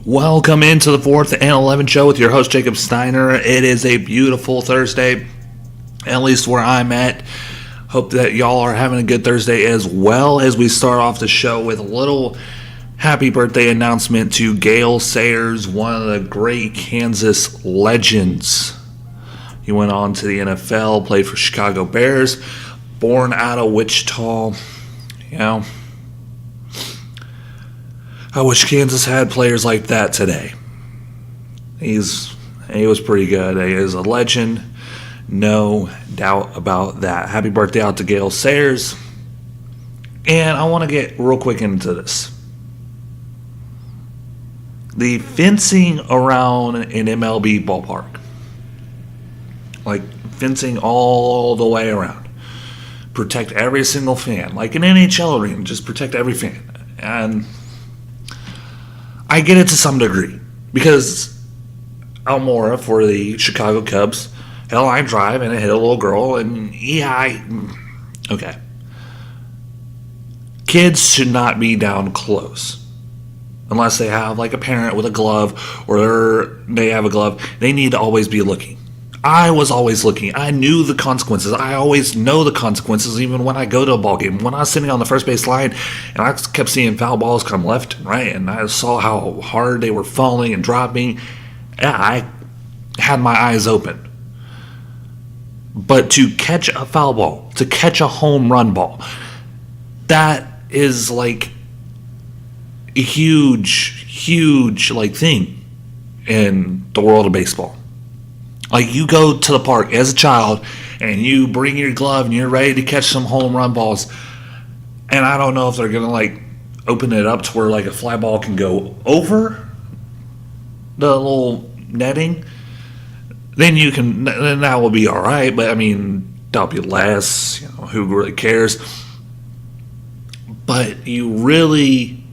Welcome into the 4th and 11th show with your host, Jacob Steiner. It is a beautiful Thursday, at least where I'm at. Hope that y'all are having a good Thursday as well, as we start off the show with a little happy birthday announcement to Gale Sayers, one of the great Kansas legends. He went on to the NFL, played for Chicago Bears, born out of Wichita. I wish Kansas had players like that today. He was pretty good. He is a legend, no doubt about that. Happy birthday out to Gale Sayers. And I want to get real quick into this. The fencing around an MLB ballpark. Like fencing all the way around. Protect every single fan. Like an NHL arena, just protect every fan. And I get it to some degree, because Almora for the Chicago Cubs, hell, I drive and I hit a little girl, and okay. Kids should not be down close, unless they have like a parent with a glove, or they have a glove. They need to always be looking. I was always looking. I knew the consequences. I always know the consequences, even when I go to a ball game. When I was sitting on the first base line, and I kept seeing foul balls come left and right, and I saw how hard they were falling and dropping, I had my eyes open. But to catch a foul ball, to catch a home run ball, that is like a huge like thing in the world of baseball. Like, you go to the park as a child and you bring your glove and you're ready to catch some home run balls, and I don't know if they're gonna like open it up to where like a fly ball can go over the little netting. Then that will be all right. But I mean, that'll be less. Who really cares? But you really,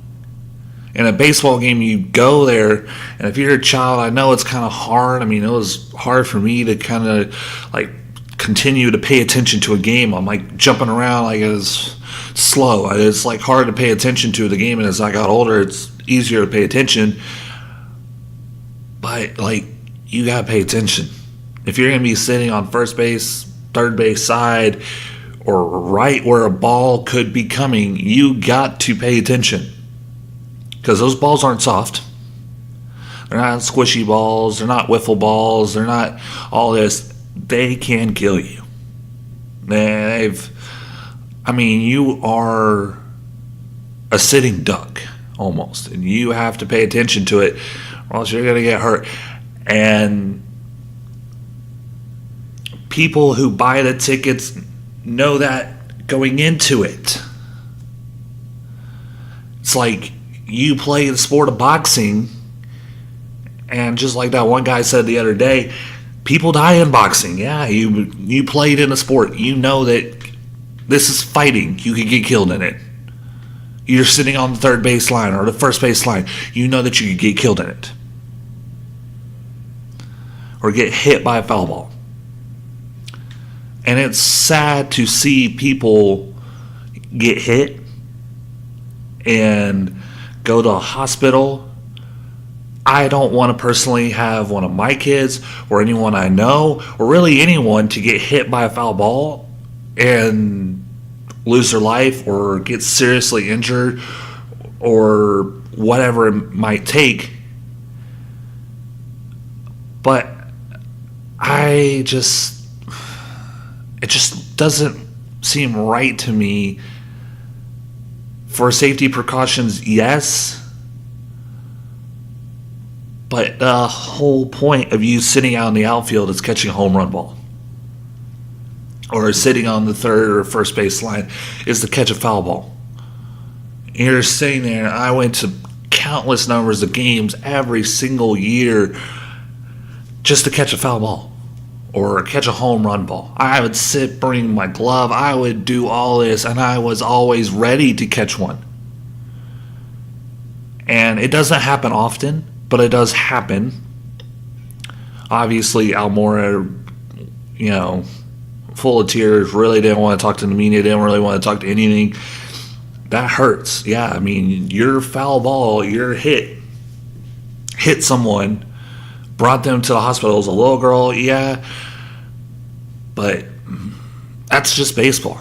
in a baseball game, you go there, and if you're a child, I know it's kind of hard. I mean, it was hard for me to kind of like continue to pay attention to a game. I'm like jumping around like it's slow. It's like hard to pay attention to the game, and as I got older, it's easier to pay attention. But like, you gotta pay attention. If you're gonna be sitting on first base, third base side, or right where a ball could be coming, you got to pay attention. Because those balls aren't soft. They're not squishy balls. They're not wiffle balls. They're not all this. They can kill you. You are a sitting duck, almost. And you have to pay attention to it, or else you're going to get hurt. And people who buy the tickets know that going into it. It's like, you play the sport of boxing, and just like that one guy said the other day, people die in boxing. Yeah, you played in a sport. You know that this is fighting. You could get killed in it. You're sitting on the third base line or the first base line. You know that you could get killed in it. Or get hit by a foul ball. And it's sad to see people get hit and go to a hospital. I don't want to personally have one of my kids or anyone I know, or really anyone, to get hit by a foul ball and lose their life or get seriously injured or whatever it might take. But it just doesn't seem right to me. For safety precautions, yes. But the whole point of you sitting out in the outfield is catching a home run ball. Or sitting on the third or first base line is to catch a foul ball. You're sitting there. I went to countless numbers of games every single year just to catch a foul ball. Or catch a home run ball. I would bring my glove. I would do all this, and I was always ready to catch one. And it doesn't happen often, but it does happen. Obviously, Almora, full of tears, really didn't want to talk to the media, didn't really want to talk to anything. That hurts. Yeah, your foul ball, your hit, hit someone, brought them to the hospital. It was a little girl, yeah, but that's just baseball.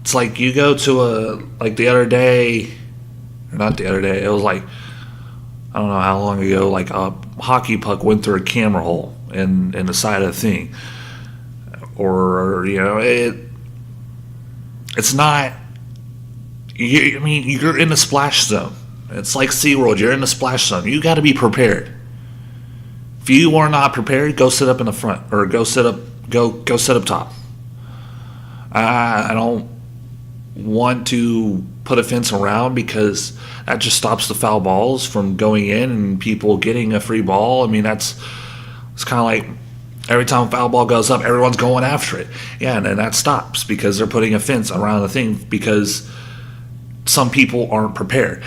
It's like you go to like the other day, or not the other day, it was like, I don't know how long ago, like a hockey puck went through a camera hole in the side of the thing. Or, it's not, you're in the splash zone. It's like SeaWorld, you're in the splash zone. You got to be prepared. If you are not prepared, go sit up in the front, or go sit up top. I don't want to put a fence around, because that just stops the foul balls from going in and people getting a free ball. I mean, it's kind of like every time a foul ball goes up, everyone's going after it. Yeah, and then that stops because they're putting a fence around the thing, because some people aren't prepared.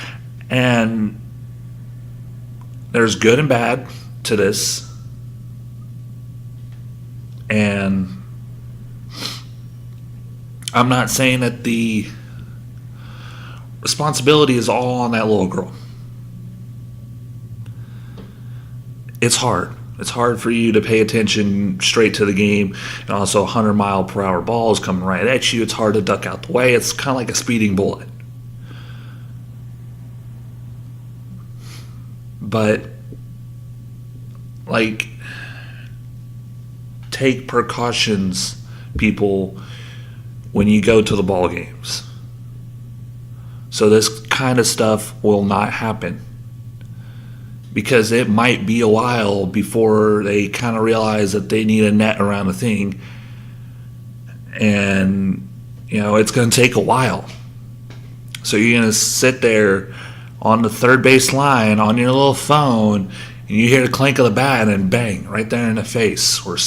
And there's good and bad to this. And I'm not saying that the responsibility is all on that little girl. It's hard. It's hard for you to pay attention straight to the game, and also 100-mile-per-hour balls coming right at you. It's hard to duck out the way. It's kind of like a speeding bullet. But, like, take precautions, people, when you go to the ball games, so this kind of stuff will not happen. Because it might be a while before they kind of realize that they need a net around the thing. And, it's going to take a while. So you're going to sit there on the third base line on your little phone, and you hear the clink of the bat, and bang, right there in the face or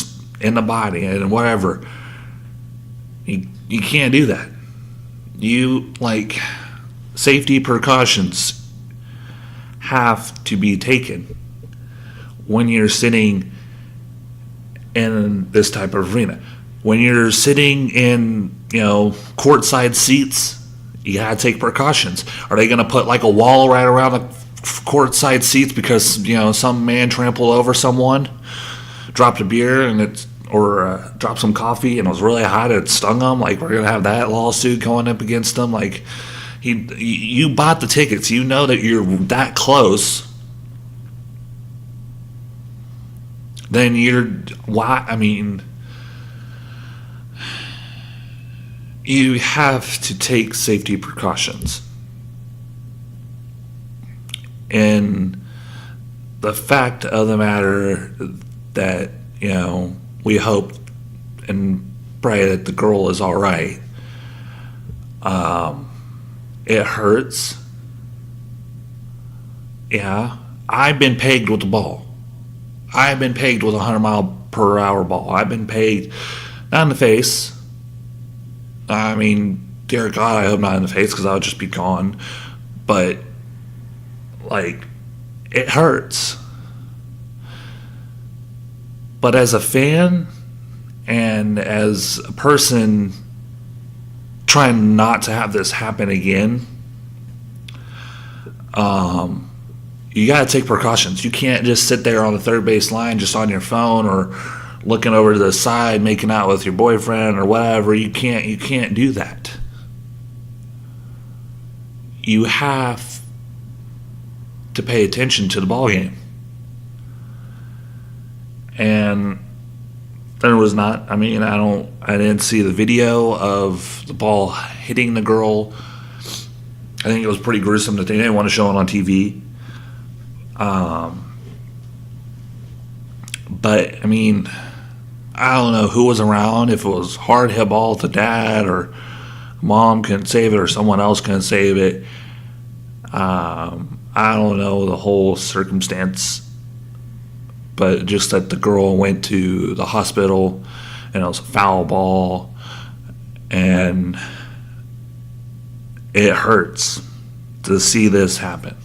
in the body and whatever. You can't do that. Safety precautions have to be taken when you're sitting in this type of arena. When you're sitting in, courtside seats, you gotta take precautions. Are they gonna put like a wall right around the courtside seats because some man trampled over someone, dropped a beer or dropped some coffee and it was really hot and it stung them? Like, we're gonna have that lawsuit going up against them? Like, you bought the tickets, you know that you're that close, then you have to take safety precautions. And the fact of the matter that, we hope and pray that the girl is all right. It hurts. Yeah. I've been pegged with the ball. I've been pegged with a 100-mile-per-hour ball. I've been pegged, not in the face. Dear God, I hope not in the face, because I would just be gone. But, it hurts. But as a fan and as a person trying not to have this happen again, you got to take precautions. You can't just sit there on the third base line just on your phone or looking over to the side making out with your boyfriend or whatever. You can't do that. You have to pay attention to the ball game. And there was not, I didn't see the video of the ball hitting the girl. I think it was pretty gruesome that they didn't want to show it on TV. But, I don't know who was around, if it was hard hit ball to dad, or mom couldn't save it, or someone else couldn't save it. I don't know the whole circumstance. But just that the girl went to the hospital and it was a foul ball, and it hurts to see this happen.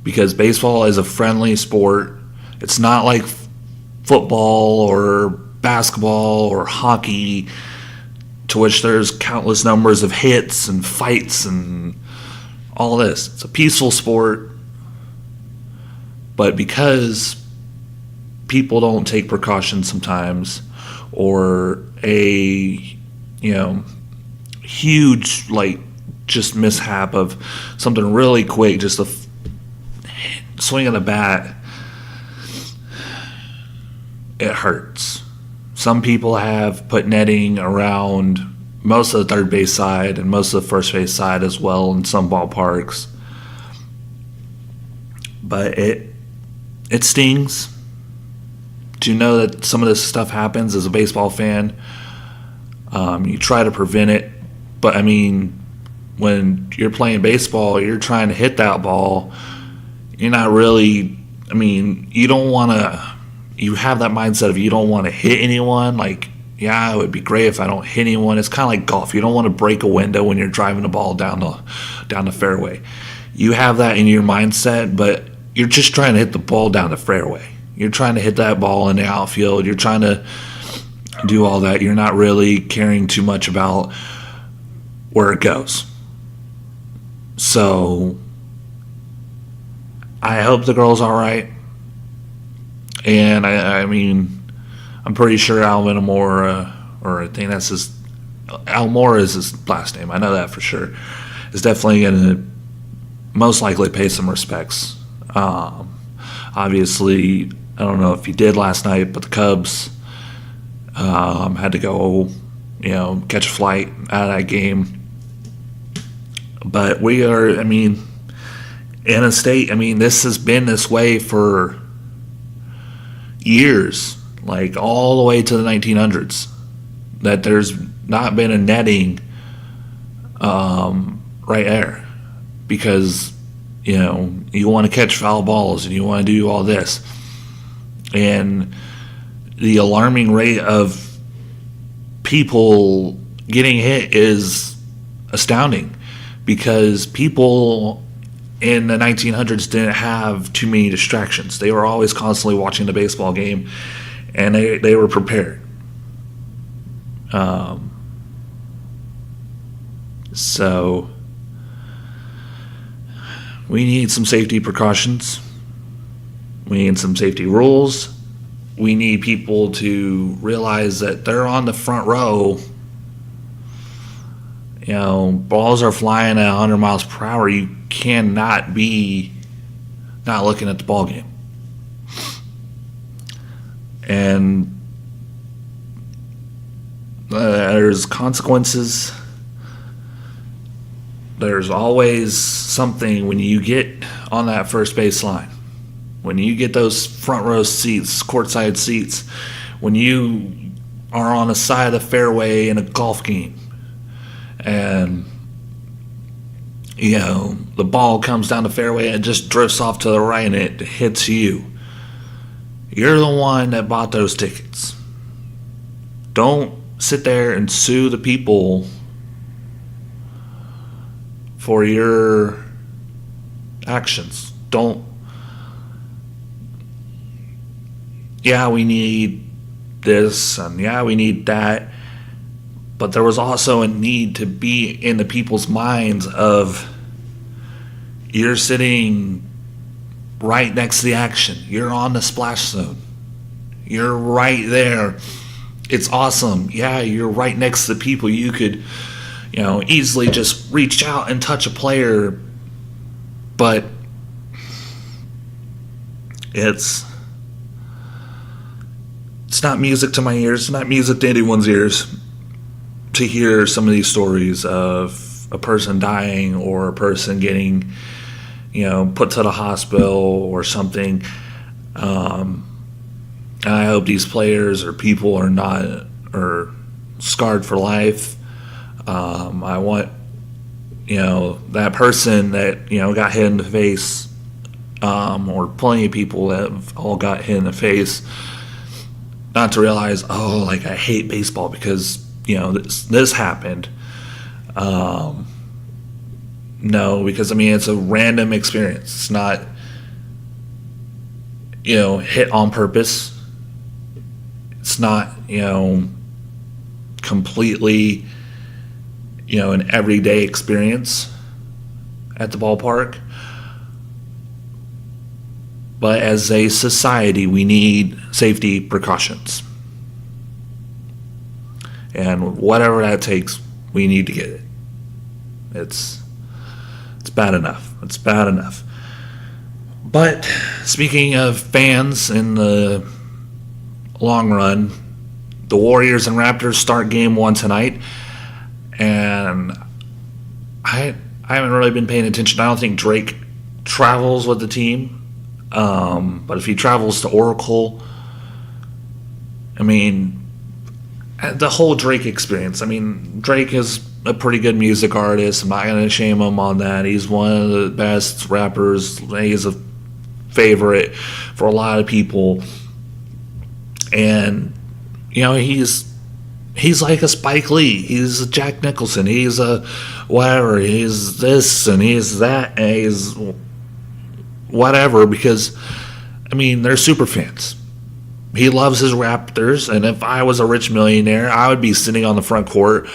Because baseball is a friendly sport. It's not like football or basketball or hockey, to which there's countless numbers of hits and fights and all this. It's a peaceful sport. But because people don't take precautions sometimes, or a huge just mishap of something really quick, just a swing of the bat, it hurts. Some people have put netting around most of the third base side and most of the first base side as well in some ballparks. But it stings to know that some of this stuff happens as a baseball fan. You try to prevent it, but I mean, when you're playing baseball, you're trying to hit that ball. You're not really, I mean, you don't want to, you have that mindset of you don't want to hit anyone. Like, yeah, it would be great if I don't hit anyone. It's kind of like golf. You don't want to break a window when you're driving the ball down the fairway. You have that in your mindset, but you're just trying to hit the ball down the fairway. You're trying to hit that ball in the outfield. You're trying to do all that. You're not really caring too much about where it goes. So I hope the girl's all right. And I mean, I'm pretty sure Alvin Amora, or I think that's his, Almora is his last name. I know that for sure. Is definitely going to most likely pay some respects. Obviously, I don't know if he did last night, but the Cubs had to go, catch a flight out of that game. But we are, I mean, in a state, I mean, this has been this way for years, like all the way to the 1900s, that there's not been a netting right there because, you want to catch foul balls and you want to do all this. And the alarming rate of people getting hit is astounding because people in the 1900s didn't have too many distractions. They were always constantly watching the baseball game, and they were prepared. So we need some safety precautions. We need some safety rules. We need people to realize that they're on the front row. Balls are flying at 100 miles per hour. You cannot be not looking at the ball game. And there's consequences. There's always something when you get on that first base line. When you get those front row seats, courtside seats, when you are on the side of the fairway in a golf game, and the ball comes down the fairway and it just drifts off to the right and it hits you. You're the one that bought those tickets. Don't sit there and sue the people for your actions. Don't. Yeah, we need this and yeah, we need that. But there was also a need to be in the people's minds of you're sitting right next to the action. You're on the splash zone. You're right there. It's awesome. Yeah, you're right next to the people. You could, easily just reach out and touch a player. But it's not music to my ears. It's not music to anyone's ears to hear some of these stories of a person dying or a person getting, put to the hospital or something. And I hope these players or people are scarred for life. I want, that person that, got hit in the face, or plenty of people that have all got hit in the face, not to realize, I hate baseball because, this happened. No, because it's a random experience. It's not, hit on purpose. It's not, completely, an everyday experience at the ballpark. But as a society, we need safety precautions. And whatever that takes, we need to get it. It's bad enough. It's bad enough. But speaking of fans in the long run, the Warriors and Raptors start game 1 tonight. And I haven't really been paying attention. I don't think Drake travels with the team. But if he travels to Oracle, I mean, the whole Drake experience. I mean, Drake is a pretty good music artist. I'm not going to shame him on that. He's one of the best rappers. He's a favorite for a lot of people. And, you know, he's like a Spike Lee. He's a Jack Nicholson. He's a whatever. He's this and he's that. And he's whatever, because, I mean, they're super fans. He loves his Raptors, and if I was a rich millionaire, I would be sitting on the front court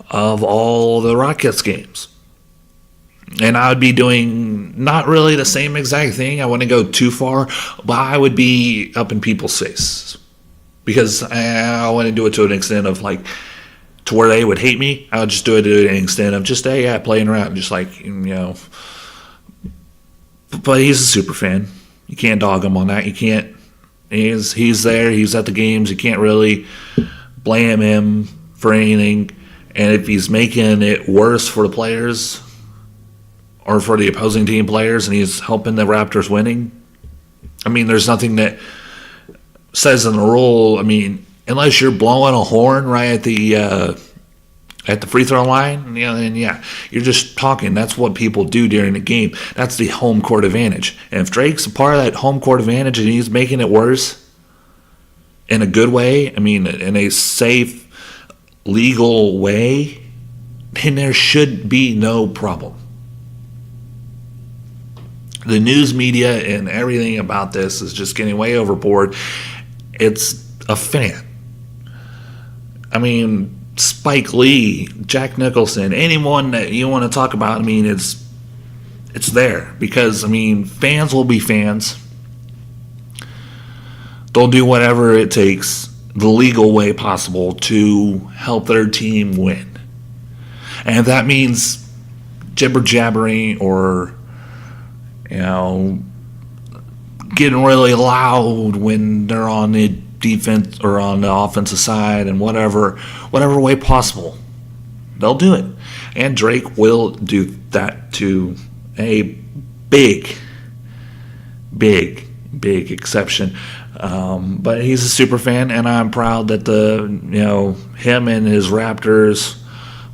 of all the Rockets games. And I would be doing not really the same exact thing. I wouldn't go too far, but I would be up in people's face. Because I wouldn't do it to an extent of like, to where they would hate me. I would just do it to an extent of just, hey, yeah, playing around, just like, you know. But he's a super fan. You can't dog him on that. You can't. He's there. He's at the games. You can't really blame him for anything. And if he's making it worse for the players or for the opposing team players, and he's helping the Raptors winning, I mean, there's nothing that says in the rule. I mean, unless you're blowing a horn right at the free throw line, you know, and yeah, you're just talking. That's what people do during the game. That's the home court advantage. And if Drake's a part of that home court advantage and he's making it worse in a good way, I mean, in a safe, legal way, then there should be no problem. The news media and everything about this is just getting way overboard. It's a fan. I mean, Spike Lee, Jack Nicholson, anyone that you want to talk about, I mean, it's there. Because, I mean, fans will be fans. They'll do whatever it takes, the legal way possible, to help their team win. And if that means jibber-jabbering or, you know, getting really loud when they're on the defense or on the offensive side and whatever way possible, they'll do it. And Drake will do that to a big exception. But he's a super fan, and I'm proud that him and his Raptors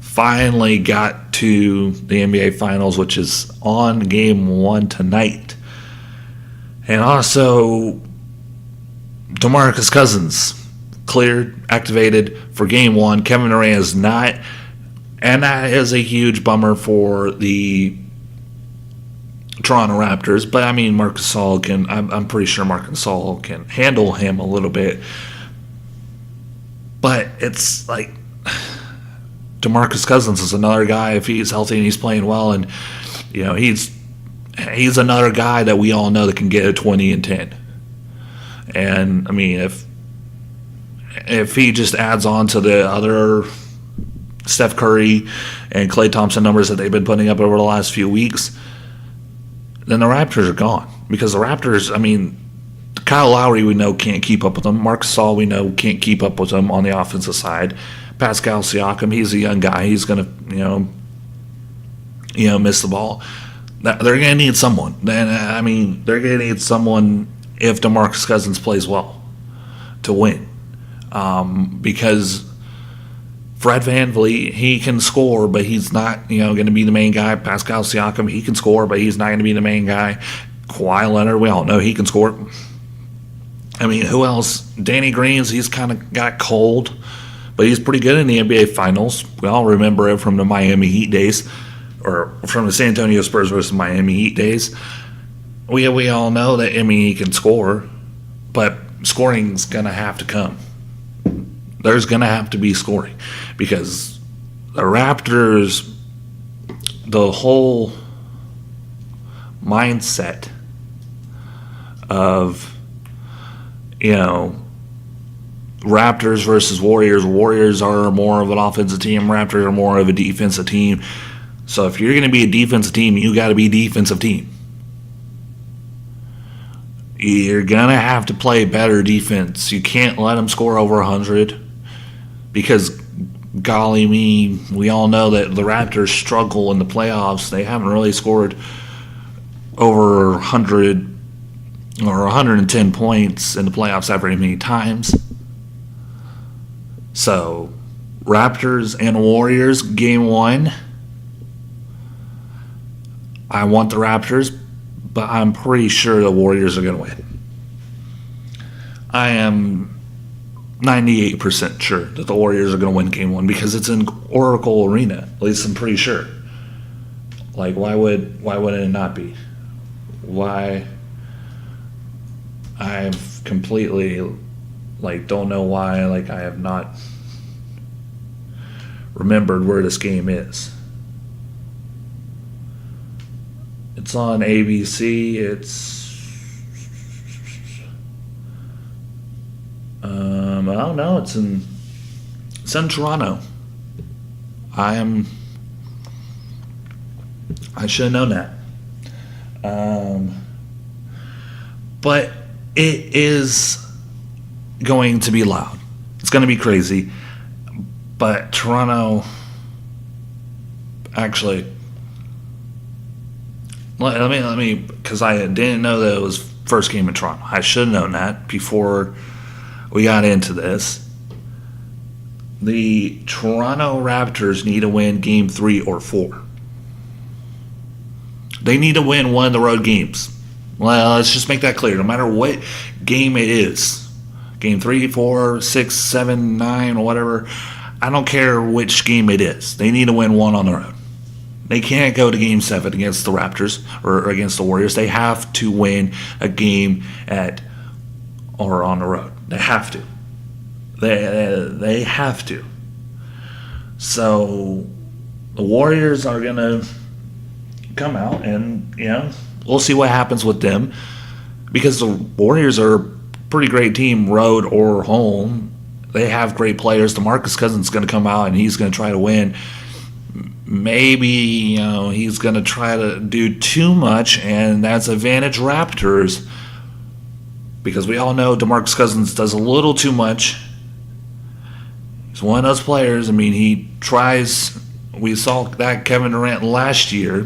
finally got to the NBA Finals, which is on game 1 tonight. And also, DeMarcus Cousins cleared, activated for game 1. Kevin Durant is not, and that is a huge bummer for the Toronto Raptors. But I mean, Marcus Gasol can. I'm pretty sure Marcus Gasol can handle him a little bit. But it's like DeMarcus Cousins is another guy, if he's healthy and he's playing well, and you know he's another guy that we all know that can get a 20 and 10. And I mean, if he just adds on to the other Steph Curry and Klay Thompson numbers that they've been putting up over the last few weeks, then the Raptors are gone. Because the Raptors, I mean, Kyle Lowry we know can't keep up with them. Marc Gasol we know can't keep up with them on the offensive side. Pascal Siakam, he's a young guy. He's going to, miss the ball. They're going to need someone. Then I mean, they're going to need someone if DeMarcus Cousins plays well to win. Because Fred VanVleet, he can score, but he's not, going to be the main guy. Pascal Siakam, he can score, but he's not going to be the main guy. Kawhi Leonard, we all know he can score. I mean, who else? Danny Green's, he's kind of got cold, but he's pretty good in the NBA Finals. We all remember it from the Miami Heat days, or from the San Antonio Spurs versus Miami Heat days. We all know that, I mean, he can score, but scoring's going to have to come. There's going to have to be scoring because the Raptors, the whole mindset of, you know, Raptors versus Warriors. Warriors are more of an offensive team. Raptors are more of a defensive team. So if you're going to be a defensive team, you got to be a defensive team. You're going to have to play better defense. You can't let them score over 100 because, golly me, we all know that the Raptors struggle in the playoffs. They haven't really scored over 100 or 110 points in the playoffs that very many times. So, Raptors and Warriors, game 1. I want the Raptors, but I'm pretty sure the Warriors are going to win. I am 98% sure that the Warriors are going to win game 1 because it's in Oracle Arena. At least I'm pretty sure. Like, why would it not be? Why? I've completely, don't know why, I have not remembered where this game is. It's on ABC. I don't know. It's in Toronto. I should have known that. But it is going to be loud. It's going to be crazy. But Toronto, actually, let me, because I didn't know that it was first game in Toronto. I should have known that before we got into this. The Toronto Raptors need to win game 3 or 4. They need to win one of the road games. Well, let's just make that clear. No matter what game it is, game 3, 4, 6, 7, 9, or whatever, I don't care which game it is. They need to win one on the road. They can't go to game 7 against the Raptors or against the Warriors. They have to win a game or on the road. They have to. They have to. So the Warriors are going to come out and, we'll see what happens with them because the Warriors are a pretty great team, road or home. They have great players. DeMarcus Cousins is going to come out and he's going to try to win. Maybe, he's going to try to do too much, and that's advantage Raptors because we all know DeMarcus Cousins does a little too much. He's one of those players. I mean, he tries. We saw that Kevin Durant last year,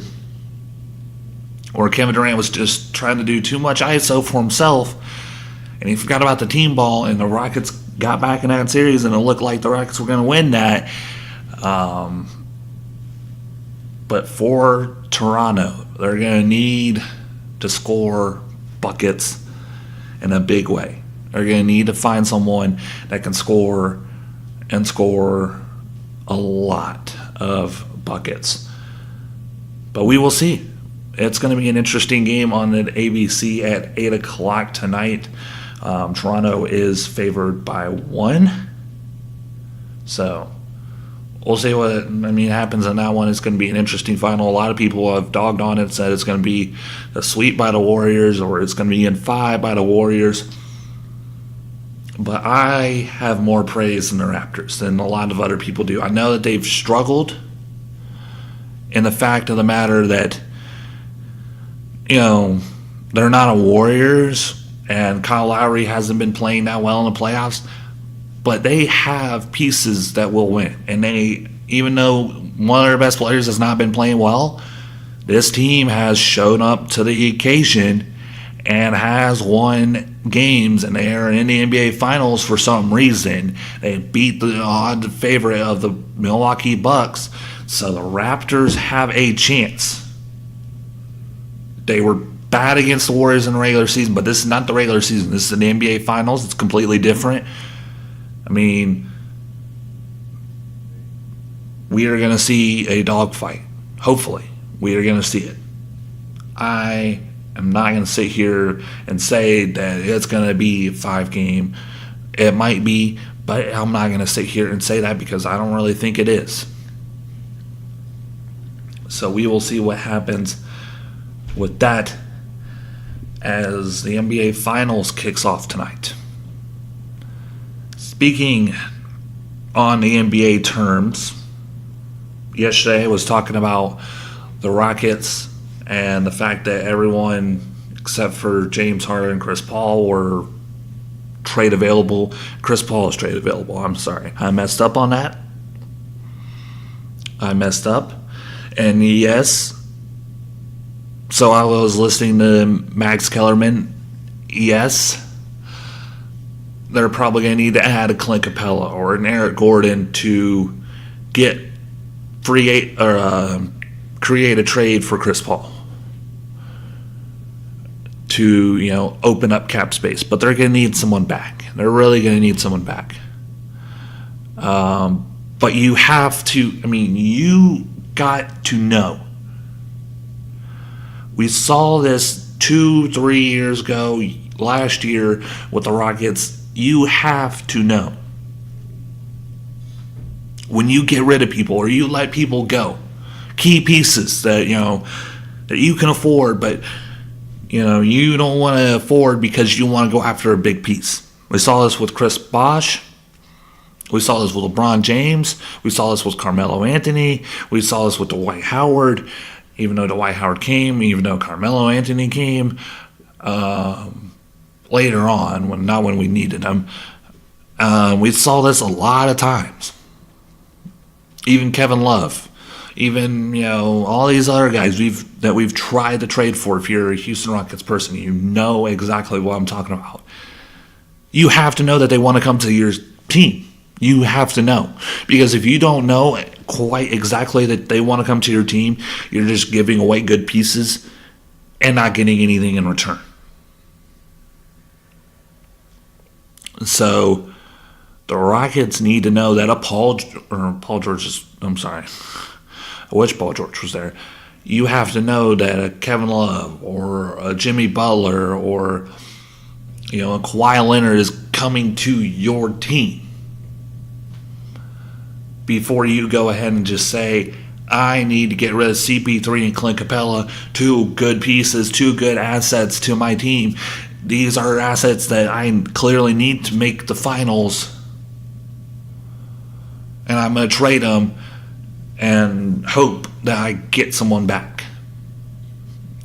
or Kevin Durant was just trying to do too much ISO for himself, and he forgot about the team ball, and the Rockets got back in that series, and it looked like the Rockets were going to win that. But for Toronto, they're going to need to score buckets in a big way. They're going to need to find someone that can score and score a lot of buckets. But we will see. It's going to be an interesting game on the ABC at 8 o'clock tonight. Toronto is favored by 1. So we'll see what happens in that one. It's going to be an interesting final. A lot of people have dogged on it, said it's going to be a sweep by the Warriors or it's going to be in 5 by the Warriors. But I have more praise in the Raptors than a lot of other people do. I know that they've struggled in the fact of the matter that, they're not a Warriors and Kyle Lowry hasn't been playing that well in the playoffs. But they have pieces that will win. And even though one of their best players has not been playing well, this team has shown up to the occasion and has won games, and they are in the NBA Finals for some reason. They beat the odd favorite of the Milwaukee Bucks, so the Raptors have a chance. They were bad against the Warriors in the regular season, but this is not the regular season. This is the NBA Finals. It's completely different. We are going to see a dogfight. Hopefully, we are going to see it. I am not going to sit here and say that it's going to be a 5-game. It might be, but I'm not going to sit here and say that because I don't really think it is. So we will see what happens with that as the NBA Finals kicks off tonight. Speaking on the NBA terms, yesterday I was talking about the Rockets and the fact that everyone except for James Harden and Chris Paul were trade available. Chris Paul is trade available. I'm sorry. I messed up on that. And yes, so I was listening to Max Kellerman. Yes, they're probably going to need to add a Clint Capella or an Eric Gordon to get create a trade for Chris Paul to open up cap space. But they're going to need someone back. They're really going to need someone back. But you have to. You got to know. We saw this 2-3 years ago, last year with the Rockets. You have to know. When you get rid of people or you let people go, key pieces that that you can afford, but you don't want to afford because you want to go after a big piece. We saw this with Chris Bosh. We saw this with LeBron James. We saw this with Carmelo Anthony. We saw this with Dwight Howard. Even though Dwight Howard came, even though Carmelo Anthony came later on, not when we needed him. We saw this a lot of times. Even Kevin Love, even all these other guys that we've tried to trade for. If you're a Houston Rockets person, you know exactly what I'm talking about. You have to know that they want to come to your team. You have to know, because if you don't know quite exactly that they want to come to your team, you're just giving away good pieces and not getting anything in return. So the Rockets need to know that Paul George was there. You have to know that a Kevin Love or a Jimmy Butler or a Kawhi Leonard is coming to your team before you go ahead and just say, I need to get rid of CP3 and Clint Capella, 2 good pieces, 2 good assets to my team. These are assets that I clearly need to make the finals, and I'm going to trade them and hope that I get someone back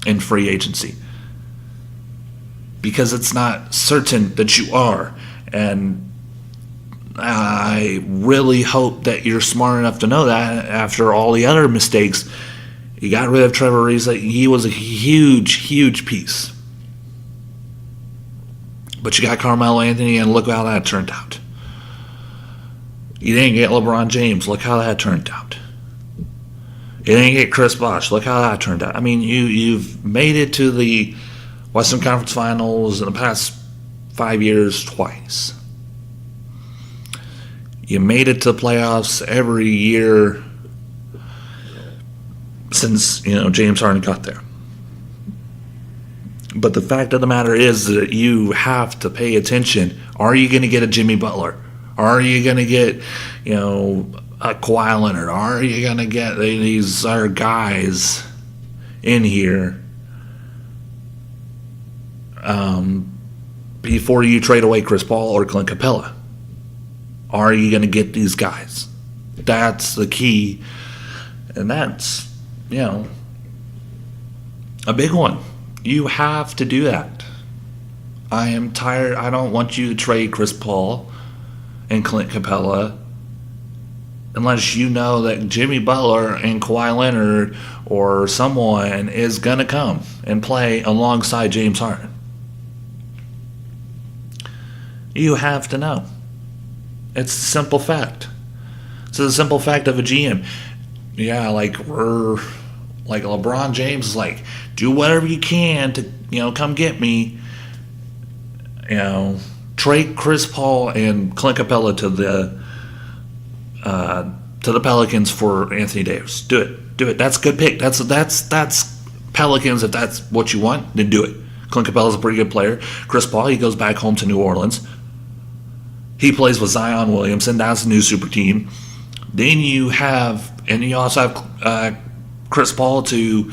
in free agency, because it's not certain that you are. And I really hope that you're smart enough to know that after all the other mistakes. You got rid of Trevor Ariza. He was a huge piece. But you got Carmelo Anthony, and look how that turned out. You didn't get LeBron James. Look how that turned out. You didn't get Chris Bosh. Look how that turned out. You've made it to the Western Conference Finals in the past 5 years twice. You made it to the playoffs every year since James Harden got there. But the fact of the matter is that you have to pay attention. Are you going to get a Jimmy Butler? Are you going to get a Kawhi Leonard? Are you going to get these other guys in here before you trade away Chris Paul or Clint Capella? Are you going to get these guys? That's the key. And that's, a big one. You have to do that. I am tired. I don't want you to trade Chris Paul and Clint Capella unless you know that Jimmy Butler and Kawhi Leonard or someone is going to come and play alongside James Harden. You have to know. It's a simple fact. It's a simple fact of a GM. Yeah, like LeBron James is like, do whatever you can to, come get me. Trade Chris Paul and Clint Capella to the Pelicans for Anthony Davis. Do it. That's a good pick. That's Pelicans. If that's what you want, then do it. Clint Capella's a pretty good player. Chris Paul, he goes back home to New Orleans. He plays with Zion Williamson. That's a new super team. Then you also have Chris Paul to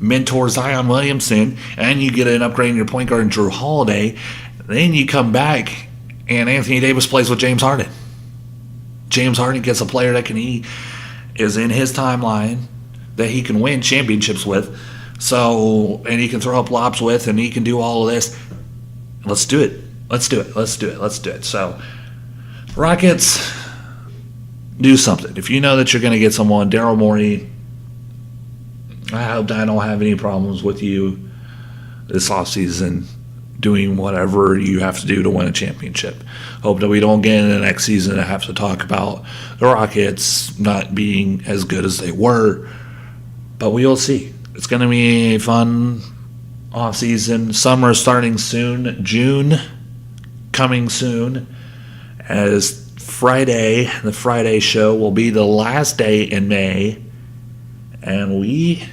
mentor Zion Williamson, and you get an upgrade in your point guard in Drew Holiday. Then you come back, and Anthony Davis plays with James Harden. James Harden gets a player that he is in his timeline that he can win championships with. So, and he can throw up lobs with, and he can do all of this. Let's do it. Let's do it. So, Rockets, do something. If you know that you're going to get someone, Daryl Morey, I hope I don't have any problems with you this offseason doing whatever you have to do to win a championship. Hope that we don't get in the next season and have to talk about the Rockets not being as good as they were. But we will see. It's going to be a fun offseason. Summer starting soon. June coming soon. As the Friday show will be the last day in May. And we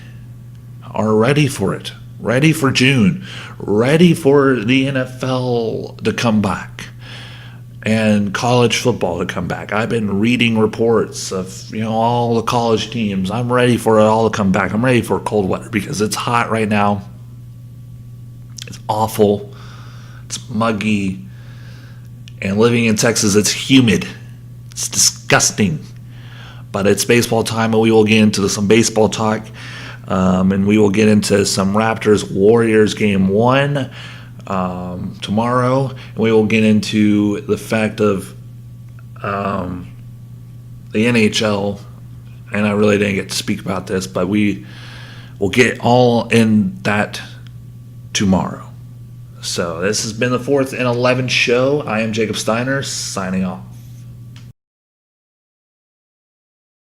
are ready for it. Ready for June. Ready for the NFL to come back. And college football to come back. I've been reading reports of all the college teams. I'm ready for it all to come back. I'm ready for cold weather because it's hot right now. It's awful. It's muggy. And living in Texas, it's humid. It's disgusting. But it's baseball time, and we will get into some baseball talk. And we will get into some Raptors-Warriors game 1 tomorrow. And we will get into the fact of the NHL. And I really didn't get to speak about this, but we will get all in that tomorrow. So this has been the 4th and 11th show. I am Jacob Steiner, signing off.